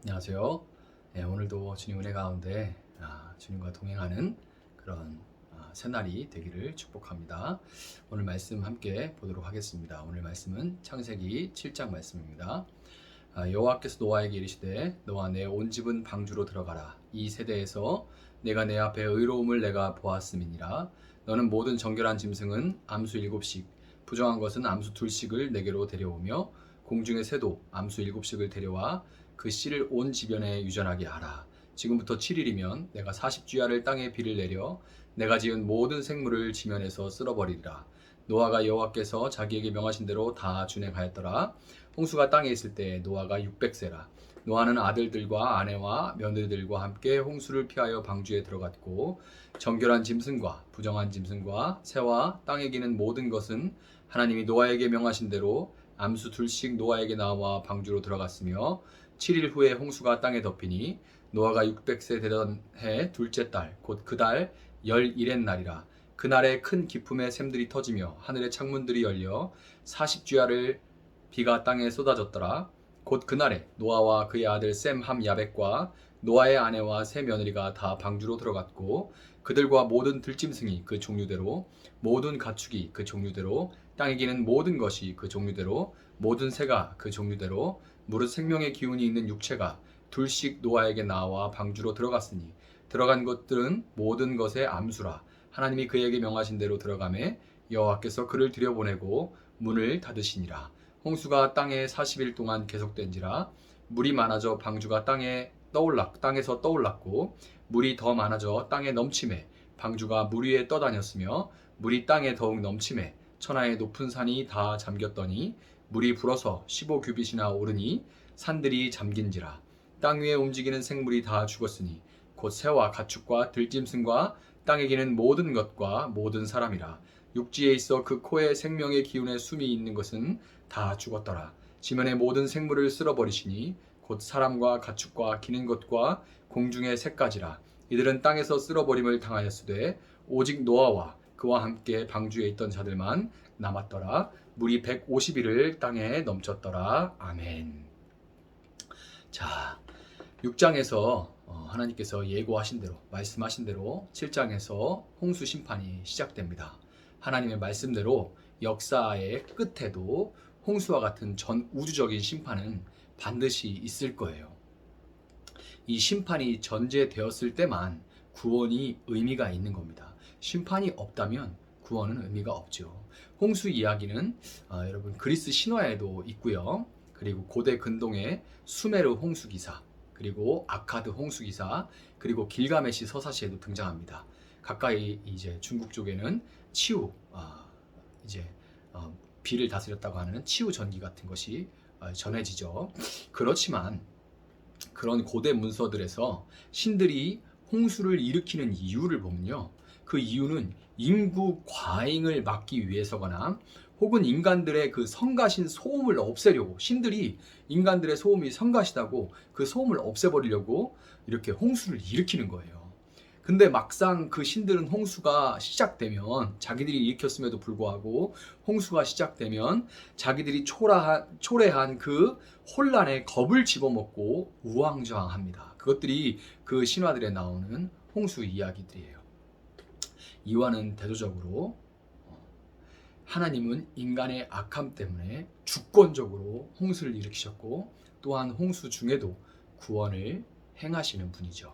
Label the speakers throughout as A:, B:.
A: 안녕하세요. 오늘도 주님 은혜 가운데 주님과 동행하는 그런 새날이 되기를 축복합니다. 오늘 말씀 함께 보도록 하겠습니다. 오늘 말씀은 창세기 7장 말씀입니다. 여호와께서 노아에게 이르시되 너와 내 온 집은 방주로 들어가라. 이 세대에서 내가 내 앞에 의로움을 내가 보았음이니라. 너는 모든 정결한 짐승은 암수 7씩 부정한 것은 암수 2씩을 내게로 데려오며 공중의 새도 암수 7씩을 데려와 그 씨를 온 지변에 유전하게 하라. 지금부터 7일이면 내가 40주야를 땅에 비를 내려 내가 지은 모든 생물을 지면에서 쓸어버리리라. 노아가 여호와께서 자기에게 명하신 대로 다 준행하였더라. 홍수가 땅에 있을 때 노아가 600세라. 노아는 아들들과 아내와 며느리들과 함께 홍수를 피하여 방주에 들어갔고 정결한 짐승과 부정한 짐승과 새와 땅에 기는 모든 것은 하나님이 노아에게 명하신 대로 암수 2씩 노아에게 나와 방주로 들어갔으며 7일 후에 홍수가 땅에 덮이니 노아가 600세 되던 해 둘째 달 곧 그 달 11의 날이라. 그날에 큰 기품의 샘들이 터지며 하늘의 창문들이 열려 40주야를 비가 땅에 쏟아졌더라. 곧 그날에 노아와 그의 아들 셈 함 야벳과 노아의 아내와 세 며느리가 다 방주로 들어갔고 그들과 모든 들짐승이 그 종류대로 모든 가축이 그 종류대로 땅에 기는 모든 것이 그 종류대로 모든 새가 그 종류대로 무릇 생명의 기운이 있는 육체가 둘씩 노아에게 나와 방주로 들어갔으니 들어간 것들은 모든 것의 암수라. 하나님이 그에게 명하신 대로 들어가매 여호와께서 그를 들여보내고 문을 닫으시니라. 홍수가 땅에 40일 동안 계속된지라. 물이 많아져 방주가 땅에서 떠올랐고 물이 더 많아져 땅에 넘침에 방주가 물 위에 떠다녔으며 물이 땅에 더욱 넘침에 천하의 높은 산이 다 잠겼더니 물이 불어서 15규빗이나 오르니 산들이 잠긴지라. 땅 위에 움직이는 생물이 다 죽었으니 곧 새와 가축과 들짐승과 땅에 기는 모든 것과 모든 사람이라. 육지에 있어 그 코에 생명의 기운의 숨이 있는 것은 다 죽었더라. 지면의 모든 생물을 쓸어버리시니 곧 사람과 가축과 기는 것과 공중의 새까지라. 이들은 땅에서 쓸어버림을 당하였으되 오직 노아와 그와 함께 방주에 있던 자들만 남았더라. 물이 150일을 땅에 넘쳤더라. 아멘. 자, 6장에서 하나님께서 예고하신 대로 말씀하신 대로 7장에서 홍수 심판이 시작됩니다. 하나님의 말씀대로 역사의 끝에도 홍수와 같은 전 우주적인 심판은 반드시 있을 거예요. 이 심판이 전제되었을 때만 구원이 의미가 있는 겁니다. 심판이 없다면 구원은 의미가 없죠. 홍수 이야기는 여러분 그리스 신화에도 있고요. 그리고 고대 근동의 수메르 홍수 기사, 그리고 아카드 홍수 기사, 그리고 길가메시 서사시에도 등장합니다. 가까이 이제 중국 쪽에는 치우 이제 비를 다스렸다고 하는 치우 전기 같은 것이 전해지죠. 그렇지만 그런 고대 문서들에서 신들이 홍수를 일으키는 이유를 보면요. 그 이유는 인구 과잉을 막기 위해서거나 혹은 인간들의 그 성가신 소음을 없애려고, 신들이 인간들의 소음이 성가시다고 그 소음을 없애버리려고 이렇게 홍수를 일으키는 거예요. 근데 막상 그 신들은 홍수가 시작되면, 자기들이 일으켰음에도 불구하고 홍수가 시작되면 자기들이 초래한 그 혼란에 겁을 집어먹고 우왕좌왕합니다. 그것들이 그 신화들에 나오는 홍수 이야기들이에요. 이와는 대조적으로 하나님은 인간의 악함 때문에 주권적으로 홍수를 일으키셨고 또한 홍수 중에도 구원을 행하시는 분이죠.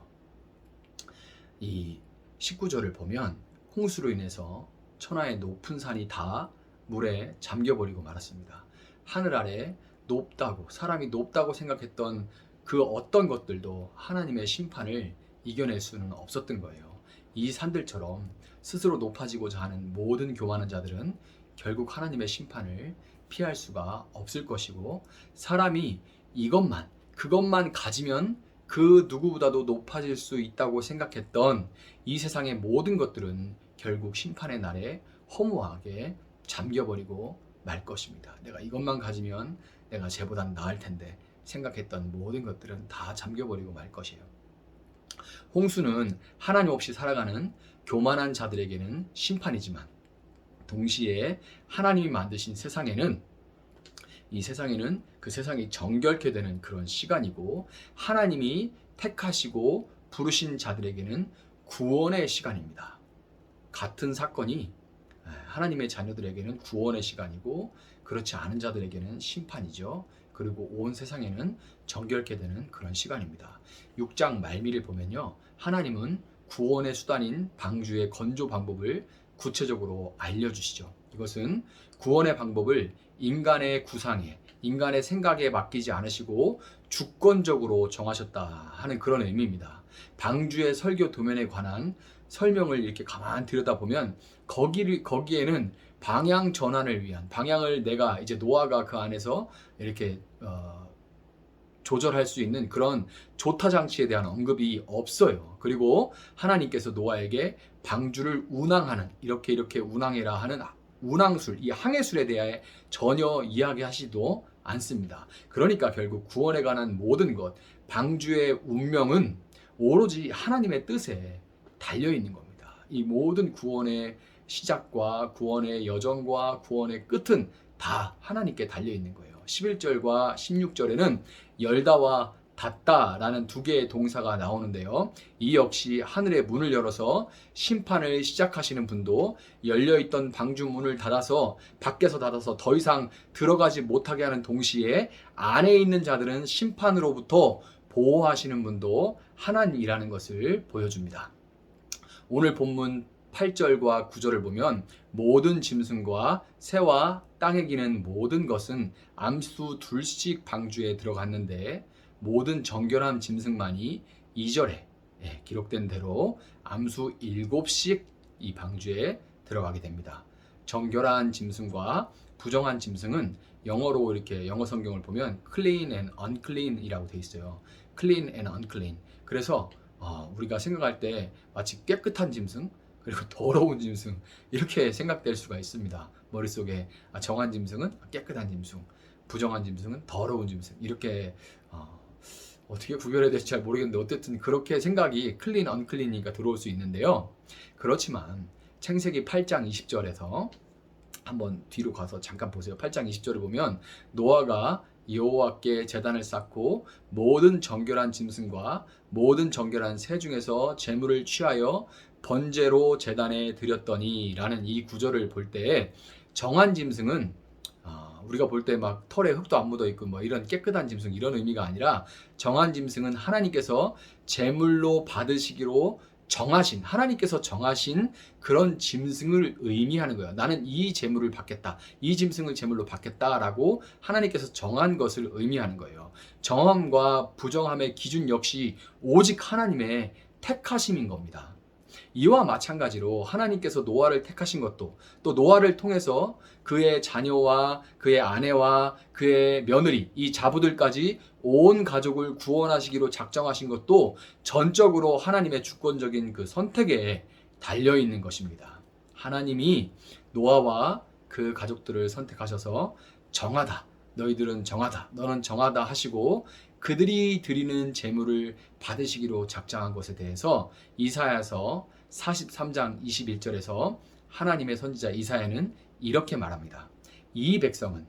A: 이 19절을 보면 홍수로 인해서 천하의 높은 산이 다 물에 잠겨버리고 말았습니다. 하늘 아래 높다고, 사람이 높다고 생각했던 그 어떤 것들도 하나님의 심판을 이겨낼 수는 없었던 거예요. 이 산들처럼 스스로 높아지고자 하는 모든 교만한 자들은 결국 하나님의 심판을 피할 수가 없을 것이고, 사람이 그것만 가지면 그 누구보다도 높아질 수 있다고 생각했던 이 세상의 모든 것들은 결국 심판의 날에 허무하게 잠겨버리고 말 것입니다. 내가 이것만 가지면 내가 쟤보단 나을 텐데 생각했던 모든 것들은 다 잠겨버리고 말 것이에요. 홍수는 하나님 없이 살아가는 교만한 자들에게는 심판이지만 동시에 하나님이 만드신 세상에는 이 세상에는 그 세상이 정결케 되는 그런 시간이고, 하나님이 택하시고 부르신 자들에게는 구원의 시간입니다. 같은 사건이 하나님의 자녀들에게는 구원의 시간이고, 그렇지 않은 자들에게는 심판이죠. 그리고 온 세상에는 정결케 되는 그런 시간입니다. 6장 말미를 보면요, 하나님은 구원의 수단인 방주의 건조 방법을 구체적으로 알려주시죠. 이것은 구원의 방법을 인간의 구상에, 인간의 생각에 맡기지 않으시고 주권적으로 정하셨다 하는 그런 의미입니다. 방주의 설교 도면에 관한 설명을 이렇게 가만 들여다보면 거기에는 방향 전환을 위한, 방향을 내가 이제 노아가 그 안에서 이렇게 조절할 수 있는 그런 조타 장치에 대한 언급이 없어요. 그리고 하나님께서 노아에게 방주를 운항하는, 이렇게 운항해라 하는 운항술, 이 항해술에 대해 전혀 이야기하시도 않습니다. 그러니까 결국 구원에 관한 모든 것, 방주의 운명은 오로지 하나님의 뜻에 달려 있는 겁니다. 이 모든 구원의 시작과 구원의 여정과 구원의 끝은 다 하나님께 달려 있는 거예요. 11절과 16절에는 열다와 닫다라는 두 개의 동사가 나오는데요. 이 역시 하늘의 문을 열어서 심판을 시작하시는 분도 열려있던 방주 문을 닫아서, 밖에서 닫아서 더 이상 들어가지 못하게 하는 동시에 안에 있는 자들은 심판으로부터 보호하시는 분도 하나님이라는 것을 보여줍니다. 오늘 본문 8절과 9절을 보면 모든 짐승과 새와 땅에 기는 모든 것은 암수 둘씩 방주에 들어갔는데, 모든 정결한 짐승만이 2절에 기록된 대로 암수 7씩 이 방주에 들어가게 됩니다. 정결한 짐승과 부정한 짐승은 영어로 이렇게 영어 성경을 보면 clean and unclean이라고 돼 있어요. clean and unclean. 그래서 우리가 생각할 때 마치 깨끗한 짐승 그리고 더러운 짐승 이렇게 생각될 수가 있습니다. 머릿속에 정한 짐승은 깨끗한 짐승, 부정한 짐승은 더러운 짐승, 이렇게 어떻게 구별해야 될지 잘 모르겠는데 어쨌든 그렇게 생각이 클린, 언클린이니까 들어올 수 있는데요. 그렇지만 창세기 8장 20절에서 한번 뒤로 가서 잠깐 보세요. 8장 20절을 보면 노아가 여호와께 제단을 쌓고 모든 정결한 짐승과 모든 정결한 새 중에서 제물을 취하여 번제로 제단에 드렸더니 라는 이 구절을 볼 때 정한 짐승은 우리가 볼 때 막 털에 흙도 안 묻어 있고 뭐 이런 깨끗한 짐승 이런 의미가 아니라, 정한 짐승은 하나님께서 제물로 받으시기로 정하신, 하나님께서 정하신 그런 짐승을 의미하는 거예요. 나는 이 제물을 받겠다, 이 짐승을 제물로 받겠다라고 하나님께서 정한 것을 의미하는 거예요. 정함과 부정함의 기준 역시 오직 하나님의 택하심인 겁니다. 이와 마찬가지로 하나님께서 노아를 택하신 것도, 또 노아를 통해서 그의 자녀와 그의 아내와 그의 며느리, 이 자부들까지 온 가족을 구원하시기로 작정하신 것도 전적으로 하나님의 주권적인 그 선택에 달려 있는 것입니다. 하나님이 노아와 그 가족들을 선택하셔서 정하다, 너희들은 정하다, 너는 정하다 하시고 그들이 드리는 제물을 받으시기로 작정한 것에 대해서 이사야서 43장 21절에서 하나님의 선지자 이사야는 이렇게 말합니다. 이 백성은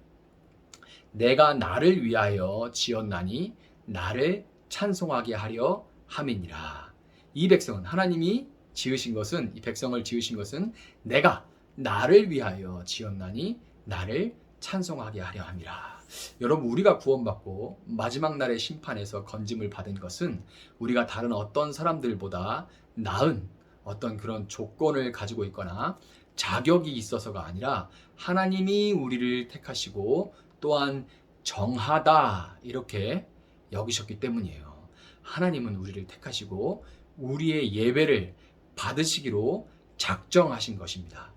A: 내가 나를 위하여 지었나니 나를 찬송하게 하려 함이니라. 이 백성은, 하나님이 지으신 것은, 이 백성을 지으신 것은 내가 나를 위하여 지었나니 나를 찬송하게 하려 함이라. 여러분, 우리가 구원받고 마지막 날의 심판에서 건짐을 받은 것은 우리가 다른 어떤 사람들보다 나은 어떤 그런 조건을 가지고 있거나 자격이 있어서가 아니라 하나님이 우리를 택하시고 또한 정하다 이렇게 여기셨기 때문이에요. 하나님은 우리를 택하시고 우리의 예배를 받으시기로 작정하신 것입니다.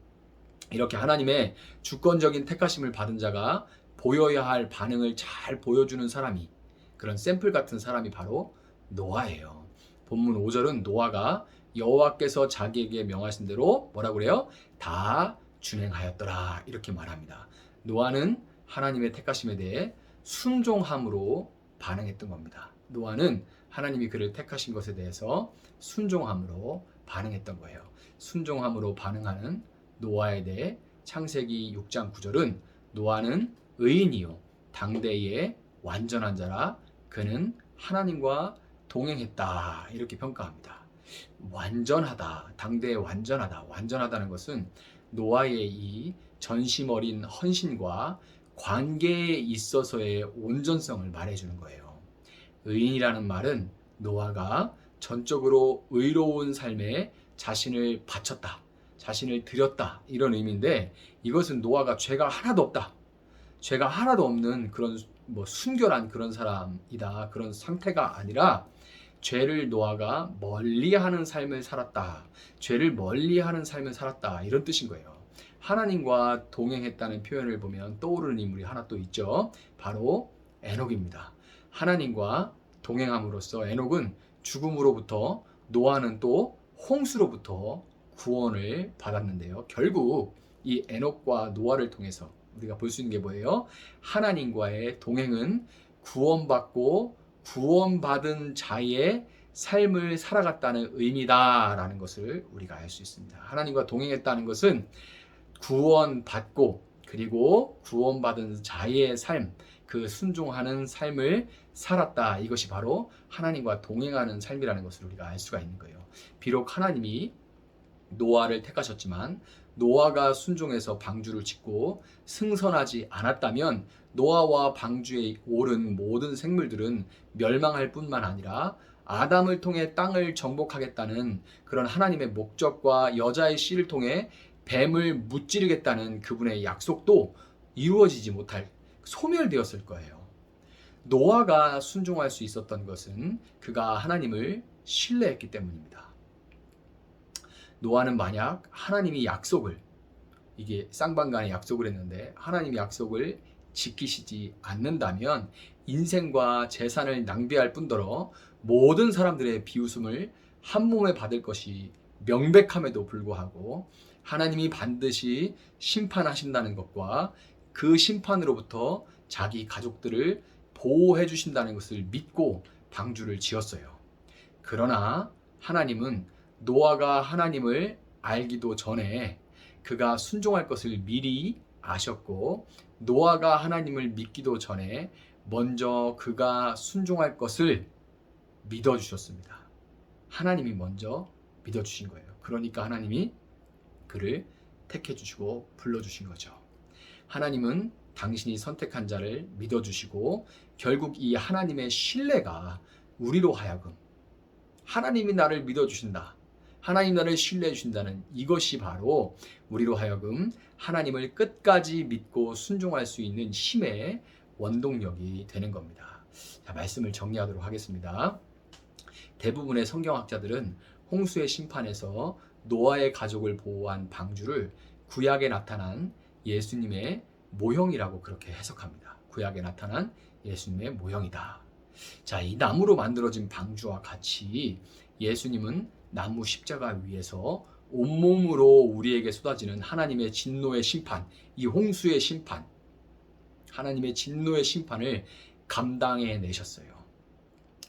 A: 이렇게 하나님의 주권적인 택하심을 받은 자가 보여야 할 반응을 잘 보여주는 사람이, 그런 샘플 같은 사람이 바로 노아예요. 본문 5절은 노아가 여호와께서 자기에게 명하신 대로 뭐라고 그래요? 다 준행하였더라 이렇게 말합니다. 노아는 하나님의 택하심에 대해 순종함으로 반응했던 겁니다. 노아는 하나님이 그를 택하신 것에 대해서 순종함으로 반응했던 거예요. 순종함으로 반응하는 노아에 대해 창세기 6장 9절은 노아는 의인이요 당대의 완전한 자라 그는 하나님과 동행했다. 이렇게 평가합니다. 완전하다. 당대의 완전하다. 완전하다는 것은 노아의 이 전심 어린 헌신과 관계에 있어서의 온전성을 말해주는 거예요. 의인이라는 말은 노아가 전적으로 의로운 삶에 자신을 바쳤다, 자신을 드렸다, 이런 의미인데, 이것은 노아가 죄가 하나도 없다, 죄가 하나도 없는 그런 순결한 그런 사람이다, 그런 상태가 아니라 죄를 노아가 멀리하는 삶을 살았다, 죄를 멀리하는 삶을 살았다, 이런 뜻인 거예요. 하나님과 동행했다는 표현을 보면 떠오르는 인물이 하나 또 있죠. 바로 에녹입니다. 하나님과 동행함으로써 에녹은 죽음으로부터, 노아는 또 홍수로부터 구원을 받았는데요. 결국 이 에녹과 노아를 통해서 우리가 볼 수 있는 게 뭐예요? 하나님과의 동행은 구원받고 구원받은 자의 삶을 살아갔다는 의미다라는 것을 우리가 알 수 있습니다. 하나님과 동행했다는 것은 구원받고 그리고 구원받은 자의 삶, 그 순종하는 삶을 살았다. 이것이 바로 하나님과 동행하는 삶이라는 것을 우리가 알 수가 있는 거예요. 비록 하나님이 노아를 택하셨지만 노아가 순종해서 방주를 짓고 승선하지 않았다면 노아와 방주에 오른 모든 생물들은 멸망할 뿐만 아니라 아담을 통해 땅을 정복하겠다는 그런 하나님의 목적과 여자의 씨를 통해 뱀을 무찌르겠다는 그분의 약속도 이루어지지 못할, 소멸되었을 거예요. 노아가 순종할 수 있었던 것은 그가 하나님을 신뢰했기 때문입니다. 노아는 만약 하나님이 약속을, 이게 쌍방간에 약속을 했는데 하나님이 약속을 지키시지 않는다면 인생과 재산을 낭비할 뿐더러 모든 사람들의 비웃음을 한 몸에 받을 것이 명백함에도 불구하고 하나님이 반드시 심판하신다는 것과 그 심판으로부터 자기 가족들을 보호해 주신다는 것을 믿고 방주를 지었어요. 그러나 하나님은 노아가 하나님을 알기도 전에 그가 순종할 것을 미리 아셨고, 노아가 하나님을 믿기도 전에 먼저 그가 순종할 것을 믿어주셨습니다. 하나님이 먼저 믿어주신 거예요. 그러니까 하나님이 그를 택해 주시고 불러주신 거죠. 하나님은 당신이 선택한 자를 믿어주시고 결국 이 하나님의 신뢰가 우리로 하여금, 하나님이 나를 믿어주신다, 하나님 나를 신뢰해 주신다는 이것이 바로 우리로 하여금 하나님을 끝까지 믿고 순종할 수 있는 힘의 원동력이 되는 겁니다. 자, 말씀을 정리하도록 하겠습니다. 대부분의 성경학자들은 홍수의 심판에서 노아의 가족을 보호한 방주를 구약에 나타난 예수님의 모형이라고 그렇게 해석합니다. 구약에 나타난 예수님의 모형이다. 자, 이 나무로 만들어진 방주와 같이 예수님은 나무 십자가 위에서 온몸으로 우리에게 쏟아지는 하나님의 진노의 심판, 이 홍수의 심판, 하나님의 진노의 심판을 감당해 내셨어요.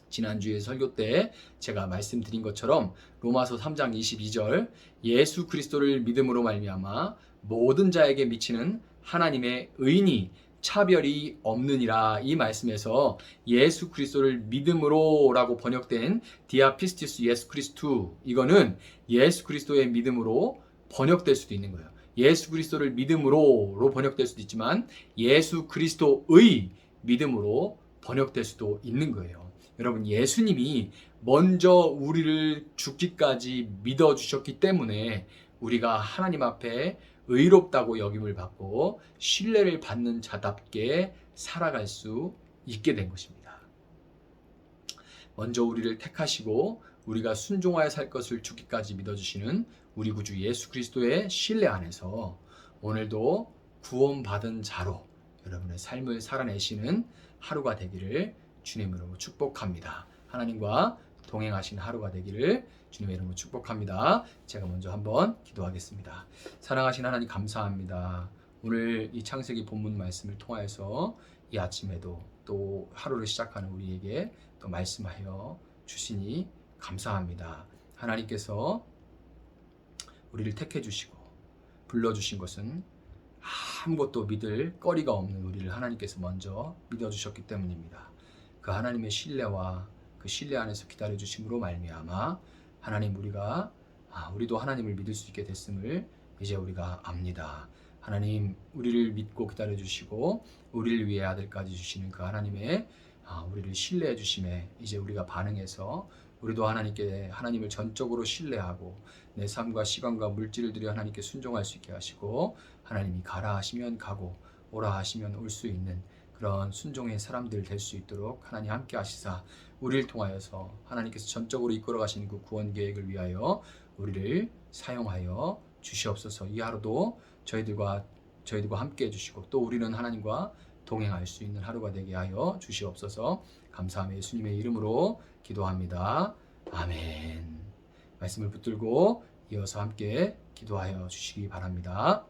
A: 지난주에 설교 때 제가 말씀드린 것처럼 로마서 3장 22절 예수 그리스도를 믿음으로 말미암아 모든 자에게 미치는 하나님의 의인이 차별이 없느니라, 이 말씀에서 예수 그리스도를 믿음으로라고 번역된 디아피스티스 예수 그리스도, 이거는 예수 그리스도의 믿음으로 번역될 수도 있는 거예요. 예수 그리스도를 믿음으로로 번역될 수도 있지만 예수 그리스도의 믿음으로 번역될 수도 있는 거예요. 여러분, 예수님이 먼저 우리를 죽기까지 믿어주셨기 때문에 우리가 하나님 앞에 의롭다고 여김을 받고 신뢰를 받는 자답게 살아갈 수 있게 된 것입니다. 먼저 우리를 택하시고 우리가 순종하여 살 것을 죽기까지 믿어주시는 우리 구주 예수 그리스도의 신뢰 안에서 오늘도 구원받은 자로 여러분의 삶을 살아내시는 하루가 되기를 주님으로 축복합니다. 하나님과 동행하신 하루가 되기를 주님의 이름으로 축복합니다. 제가 먼저 한번 기도하겠습니다. 사랑하신 하나님, 감사합니다. 오늘 이 창세기 본문 말씀을 통하여서 이 아침에도 또 하루를 시작하는 우리에게 또 말씀하여 주시니 감사합니다. 하나님께서 우리를 택해 주시고 불러주신 것은 아무것도 믿을 거리가 없는 우리를 하나님께서 먼저 믿어주셨기 때문입니다. 그 하나님의 신뢰와 그 신뢰 안에서 기다려주심으로 말미암아 하나님 우리도 하나님을 믿을 수 있게 됐음을 이제 우리가 압니다. 하나님 우리를 믿고 기다려주시고 우리를 위해 아들까지 주시는 그 하나님의 우리를 신뢰해 주심에 이제 우리가 반응해서 우리도 하나님을 전적으로 신뢰하고 내 삶과 시간과 물질을 들여 하나님께 순종할 수 있게 하시고 하나님이 가라 하시면 가고 오라 하시면 올 수 있는 그런 순종의 사람들 될 수 있도록 하나님 함께 하시사 우리를 통하여서 하나님께서 전적으로 이끌어 가시는 그 구원 계획을 위하여 우리를 사용하여 주시옵소서. 이 하루도 저희들과 함께 해주시고 또 우리는 하나님과 동행할 수 있는 하루가 되게 하여 주시옵소서. 감사하며 예수님의 이름으로 기도합니다. 아멘. 말씀을 붙들고 이어서 함께 기도하여 주시기 바랍니다.